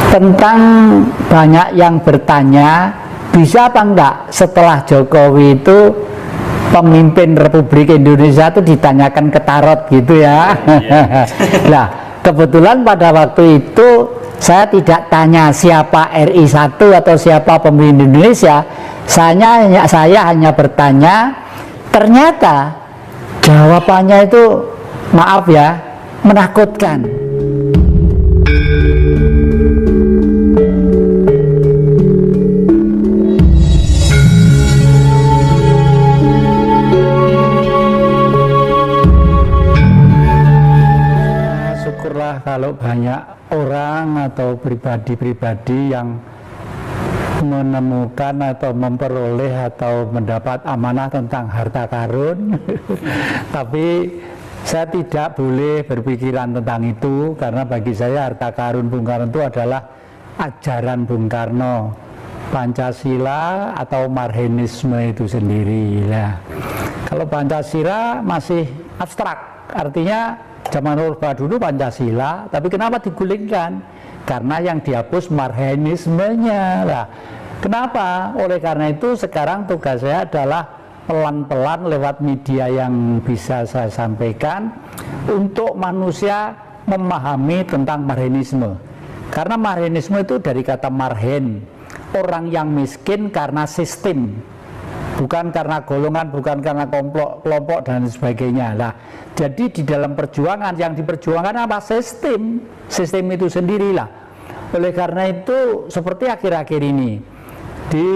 Tentang banyak yang bertanya, bisa apa enggak setelah Jokowi itu pemimpin Republik Indonesia itu ditanyakan ke tarot gitu ya. Nah, kebetulan pada waktu itu saya tidak tanya siapa RI 1 atau siapa pemimpin Indonesia. Saya hanya bertanya, ternyata jawabannya itu maaf ya, menakutkan. Syukurlah kalau banyak orang atau pribadi-pribadi yang menemukan atau memperoleh atau mendapat amanah tentang harta karun. Tapi saya tidak boleh berpikiran tentang itu, karena bagi saya harta karun Bung Karno itu adalah ajaran Bung Karno, Pancasila atau Marxisme itu sendiri. Nah, kalau Pancasila masih abstrak, artinya zaman Orba dulu Pancasila, tapi kenapa digulingkan? Karena yang dihapus Marxismenya lah. Kenapa? Oleh karena itu sekarang tugas saya adalah pelan-pelan lewat media yang bisa saya sampaikan untuk manusia memahami tentang Marxisme. Karena Marxisme itu dari kata marhen, orang yang miskin karena sistem, bukan karena golongan, bukan karena kelompok dan sebagainya. Nah, jadi di dalam perjuangan yang diperjuangkan apa? Sistem itu sendirilah. Oleh karena itu seperti akhir-akhir ini di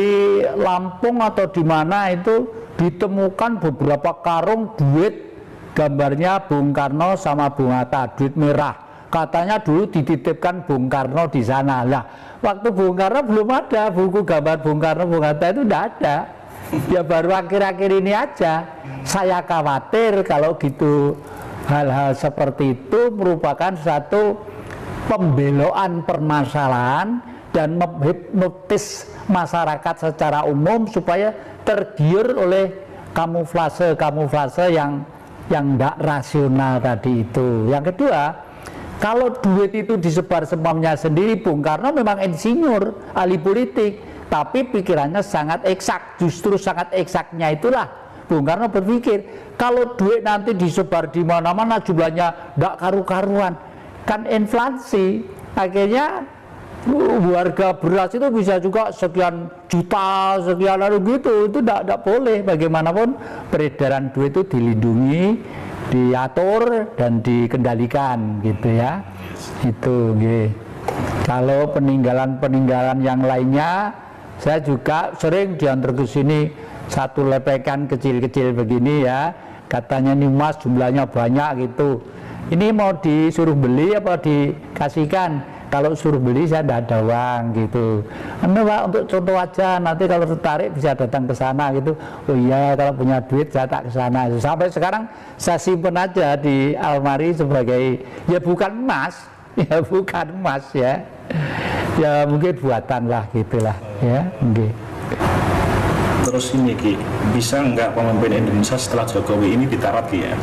Lampung atau di mana itu ditemukan beberapa karung duit gambarnya Bung Karno sama Bung Hatta, duit merah. Katanya dulu dititipkan Bung Karno di sana. Lah, waktu Bung Karno belum ada buku gambar Bung Karno, Bung Hatta itu tidak ada. Ya baru akhir-akhir ini aja. Saya khawatir kalau gitu hal-hal seperti itu merupakan satu pembelokan permasalahan dan menghipnotis masyarakat secara umum supaya tergiur oleh kamuflase yang tidak rasional tadi itu. Yang kedua, kalau duit itu disebar semuanya sendiri, Bung Karno memang insinyur, ahli politik, tapi pikirannya sangat eksak. Justru sangat eksaknya itulah Bung Karno berpikir, kalau duit nanti disebar di mana-mana jumlahnya tidak karu-karuan, kan inflasi, akhirnya harga beras itu bisa juga sekian juta, sekian lalu gitu. Itu tidak boleh. Bagaimanapun peredaran duit itu dilindungi, diatur dan dikendalikan gitu ya. Itu gitu. Kalau peninggalan yang lainnya, saya juga sering diantar ke sini satu lepekan kecil-kecil begini ya, katanya nih Mas jumlahnya banyak gitu. Ini mau disuruh beli apa dikasihkan? Kalau suruh beli saya tidak ada uang gitu. Pak, untuk contoh aja, nanti kalau tertarik bisa datang ke sana gitu. Oh iya, kalau punya duit saya tak ke sana. Sampai sekarang saya simpen aja di almari sebagai, ya bukan emas, ya bukan emas ya. Ya mungkin buatan lah gitulah ya. Okay. Terus ini Ki, bisa nggak pemimpin Indonesia setelah Jokowi ini ditarat Ki ya?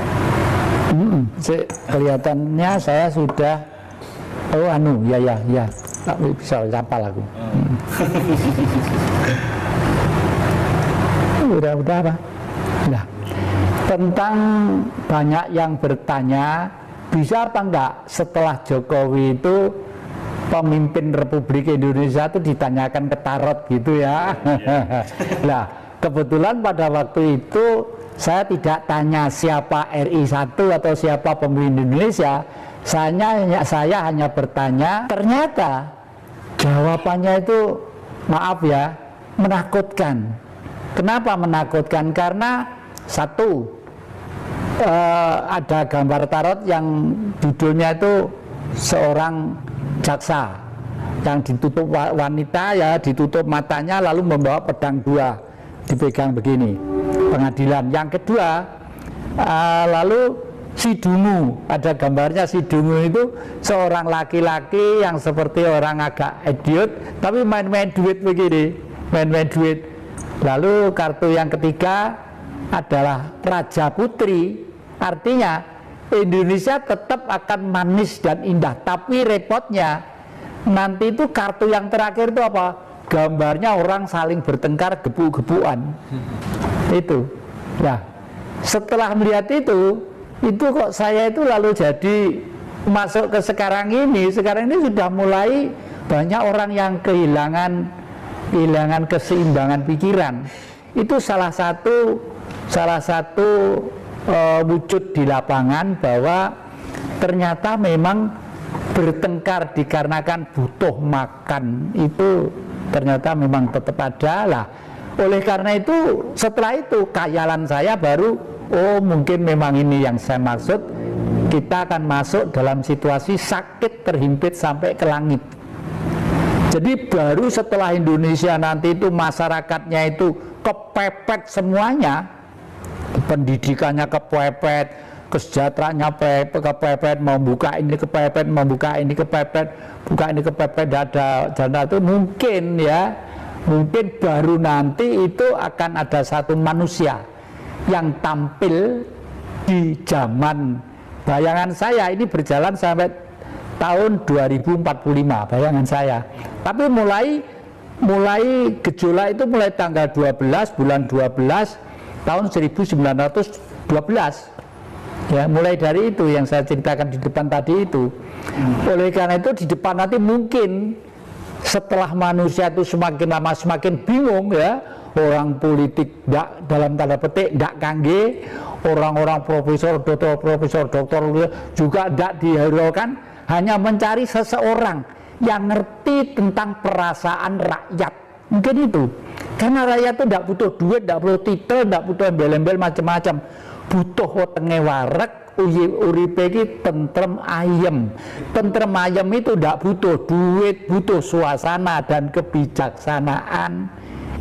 Kelihatannya saya sudah ya bisa capal aku. Udah apa? Nah, tentang banyak yang bertanya, bisa apa enggak setelah Jokowi itu pemimpin Republik Indonesia itu ditanyakan ke tarot gitu ya. Nah, kebetulan pada waktu itu saya tidak tanya siapa RI 1 atau siapa pemimpin Indonesia. Saya hanya bertanya, ternyata jawabannya itu maaf ya, menakutkan. Kenapa menakutkan? Karena satu, ada gambar tarot yang judulnya itu seorang jaksa yang ditutup wanita ya, ditutup matanya lalu membawa pedang dua dipegang begini, pengadilan. Yang kedua, lalu si dungu, ada gambarnya si dungu itu seorang laki-laki yang seperti orang agak idiot tapi main-main duit begini, main-main duit. Lalu kartu yang ketiga adalah Raja Putri, artinya Indonesia tetap akan manis dan indah, tapi repotnya nanti itu kartu yang terakhir itu apa? Gambarnya orang saling bertengkar gebu-gebuan. Itu. Nah, setelah melihat itu kok saya itu lalu jadi masuk ke sekarang ini sudah mulai banyak orang yang kehilangan keseimbangan pikiran. Itu salah satu wujud di lapangan bahwa ternyata memang bertengkar dikarenakan butuh makan itu ternyata memang tetap ada lah. Oleh karena itu setelah itu khayalan saya baru mungkin memang ini yang saya maksud, kita akan masuk dalam situasi sakit terhimpit sampai ke langit. Jadi baru setelah Indonesia nanti itu masyarakatnya itu kepepet semuanya, pendidikannya kepepet, kesejahteraannya kepepet, membuka ini kepepet, membuka ini kepepet, buka ini kepepet, dada itu mungkin ya, mungkin baru nanti itu akan ada satu manusia yang tampil di zaman, bayangan saya ini berjalan sampai tahun 2045 bayangan saya, tapi mulai gejolak itu mulai tanggal 12 bulan 12 tahun 1912 ya, mulai dari itu yang saya ceritakan di depan tadi itu. Oleh karena itu di depan nanti mungkin setelah manusia itu semakin lama semakin bingung ya, orang politik dalam tanda petik tidak kangge, orang-orang profesor doktor juga tidak dihiraukan, hanya mencari seseorang yang ngerti tentang perasaan rakyat. Mungkin itu karena rakyat itu tidak butuh duit, tidak butuh titel, tidak butuh embel-embel macam-macam, butuh wetenge wareg, uripe iki tentrem ayem. Tentrem ayem itu tidak butuh duit, butuh suasana dan kebijaksanaan.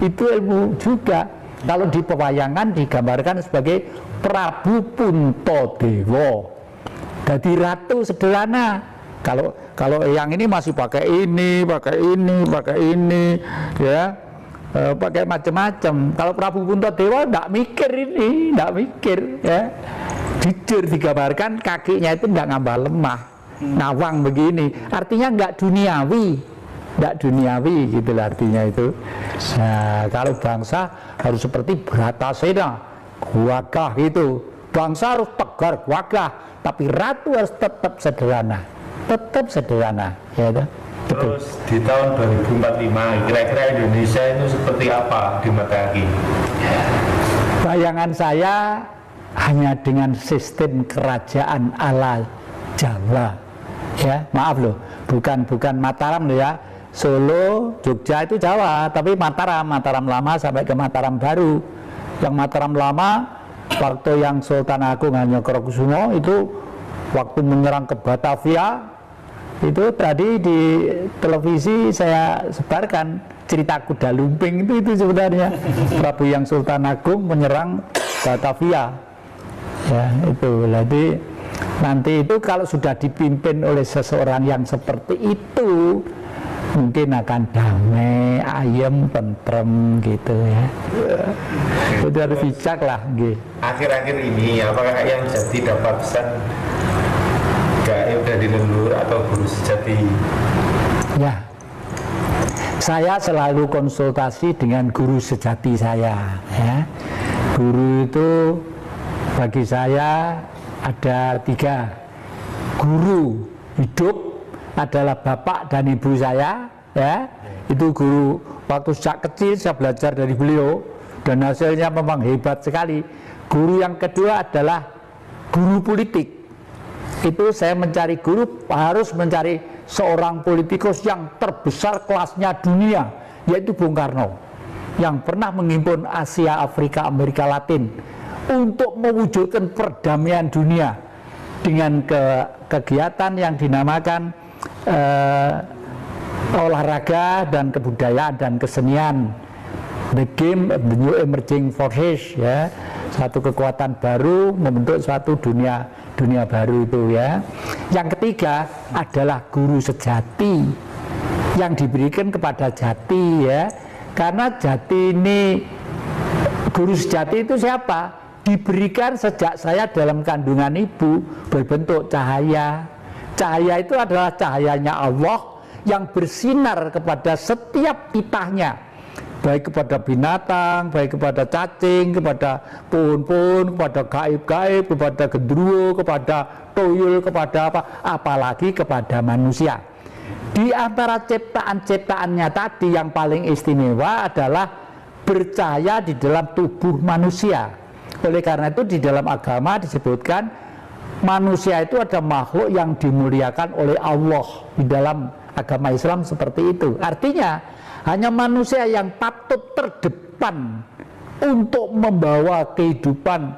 Itu ilmu juga. Kalau di pewayangan digambarkan sebagai Prabu Puntadewa, jadi ratu sederhana. Kalau yang ini masih pakai ini ya, pakai macam-macam. Kalau Prabu Puntadewa tidak mikir ya. Jujur digambarkan kakinya itu tidak ngambah lemah, nawang begini. Artinya nggak duniawi gitu lah artinya itu. Nah, kalau bangsa harus seperti Bratasena, gagah gitu. Bangsa harus tegar gagah, tapi ratu harus tetap sederhana. Ya, terus di tahun 2045 kira-kira Indonesia itu seperti apa di mata Ki? Bayangan saya hanya dengan sistem kerajaan ala Jawa ya, maaf loh, bukan Mataram loh ya. Solo, Jogja itu Jawa, tapi Mataram lama sampai ke Mataram baru. Yang Mataram lama waktu yang Sultan Agung Hanyokrokusumo itu waktu menyerang ke Batavia, itu tadi di televisi saya sebarkan cerita kuda lumping itu sebenarnya Prabu yang Sultan Agung menyerang Batavia ya, itu jadi nanti itu kalau sudah dipimpin oleh seseorang yang seperti itu mungkin akan damai, ayem, tentrem gitu ya. Itu harus bijak lah gitu. Akhir-akhir ini apakah yang jadi dapat pesan dari leluhur atau guru sejati? Ya, saya selalu konsultasi dengan guru sejati saya ya. Guru itu bagi saya ada 3. Guru hidup adalah bapak dan ibu saya ya. Itu guru waktu sejak kecil saya belajar dari beliau dan hasilnya memang hebat sekali. Guru yang kedua adalah guru politik. Itu saya mencari guru harus mencari seorang politikus yang terbesar kelasnya dunia, yaitu Bung Karno, yang pernah menghimpun Asia, Afrika, Amerika Latin untuk mewujudkan perdamaian dunia dengan kegiatan yang dinamakan olahraga dan kebudayaan dan kesenian, the game of the new emerging forces ya, satu kekuatan baru membentuk suatu dunia baru itu ya. Yang ketiga adalah guru sejati yang diberikan kepada jati ya, karena jati ini, guru sejati itu siapa? Diberikan sejak saya dalam kandungan ibu berbentuk cahaya. Cahaya itu adalah cahayanya Allah yang bersinar kepada setiap titahnya, baik kepada binatang, baik kepada cacing, kepada pohon-pohon, kepada gaib-gaib, kepada gendruwo, kepada tuyul, kepada apalagi kepada manusia. Di antara ciptaan-ciptaannya tadi yang paling istimewa adalah percaya di dalam tubuh manusia. Oleh karena itu di dalam agama disebutkan manusia itu ada makhluk yang dimuliakan oleh Allah. Di dalam agama Islam seperti itu. Artinya hanya manusia yang patut terdepan untuk membawa kehidupan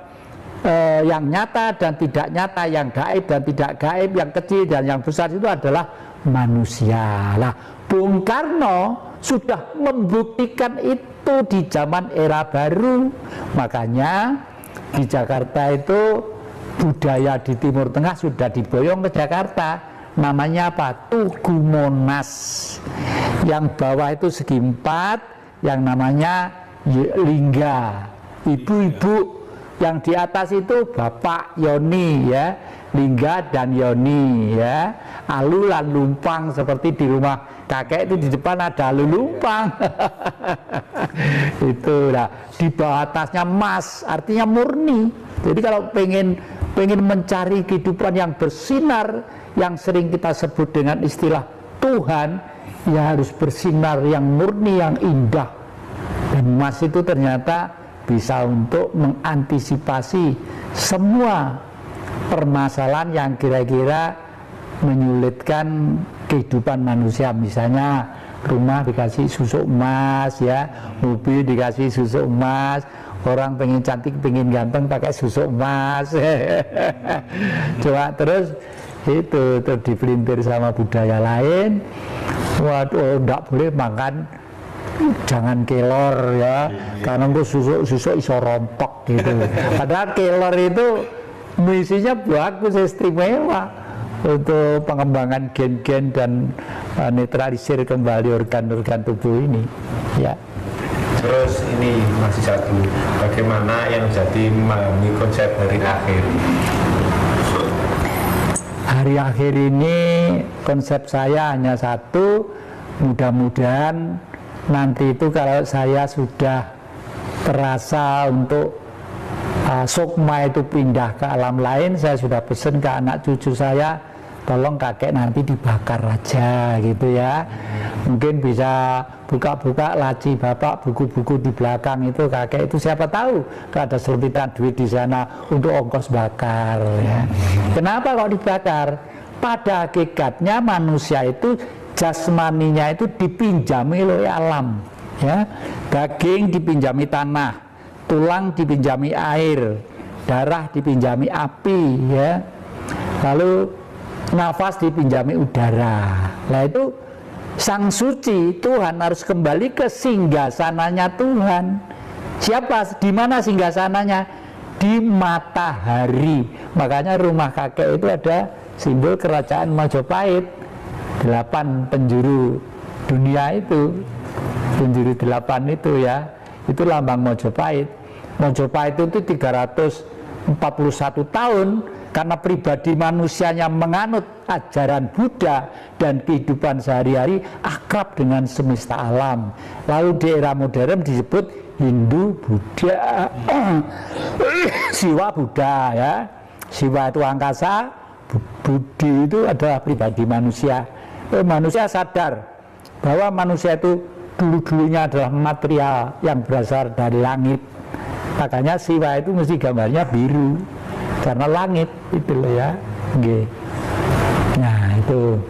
yang nyata dan tidak nyata, yang gaib dan tidak gaib, yang kecil dan yang besar itu adalah manusia. Nah, Bung Karno sudah membuktikan itu di zaman era baru. Makanya di Jakarta itu budaya di Timur Tengah sudah diboyong ke Jakarta. Namanya apa? Tugu Monas. Yang bawah itu segi empat, yang namanya lingga. Ibu-ibu yang di atas itu Bapak Yoni ya, lingga dan Yoni ya. Alu lan lumpang, seperti di rumah kakek itu di depan ada alu lumpang. Itu lah. Di bawah atasnya Mas, artinya murni. Jadi kalau pengen mencari kehidupan yang bersinar, yang sering kita sebut dengan istilah Tuhan, ya harus bersinar yang murni, yang indah. Dan emas itu ternyata bisa untuk mengantisipasi semua permasalahan yang kira-kira menyulitkan kehidupan manusia. Misalnya rumah dikasih susuk emas ya, mobil dikasih susuk emas, orang pengen cantik, pengen ganteng pakai susuk emas. Coba terus itu dipelintir sama budaya lain. Waduh, enggak boleh makan, jangan kelor ya, karena itu susuk iso rontok gitu. Padahal kelor itu misinya bagus, istimewa untuk pengembangan gen-gen dan netralisir kembali organ-organ tubuh ini ya. Terus ini masih satu, bagaimana yang jadi memahami konsep hari akhir? Hari akhir ini konsep saya hanya satu, mudah-mudahan nanti itu kalau saya sudah terasa untuk sukma itu pindah ke alam lain, saya sudah pesen ke anak cucu saya, tolong kakek nanti dibakar aja gitu ya. Mungkin bisa buka-buka laci bapak, buku-buku di belakang itu kakek itu, siapa tahu ada selempitan duit di sana untuk ongkos bakar ya. Kenapa kok dibakar? Pada hakikatnya manusia itu jasmaninya itu dipinjami oleh alam ya. Daging dipinjami tanah, tulang dipinjami air, darah dipinjami api ya, lalu nafas dipinjami udara. Nah itu sang suci Tuhan harus kembali ke singgasananya Tuhan. Siapa? Di mana singgasananya? Di matahari. Makanya rumah kakek itu ada simbol kerajaan Majapahit, 8 penjuru dunia itu, penjuru 8 itu ya, itu lambang Majapahit. Majapahit itu 341 tahun karena pribadi manusianya menganut ajaran Buddha dan kehidupan sehari-hari akrab dengan semesta alam. Lalu di era modern disebut Hindu Buddha, Siwa Buddha ya. Siwa itu angkasa, Budi itu adalah pribadi manusia. Manusia sadar bahwa manusia itu dulu-dulunya adalah material yang berasal dari langit. Makanya Siwa itu mesti gambarnya biru karena langit itu loh ya. Oke. Nah itu.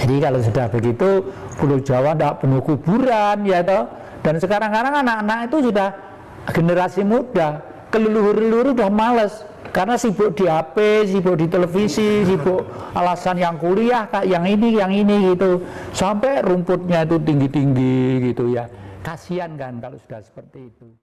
Jadi kalau sudah begitu Pulau Jawa tidak penuh kuburan ya toh. Dan sekarang-kadang anak-anak itu sudah generasi muda, keluluhur-leluhur udah males karena sibuk di HP, sibuk di televisi, sibuk alasan yang kuliah yang ini gitu. Sampai rumputnya itu tinggi-tinggi gitu ya. Kasihan kan kalau sudah seperti itu.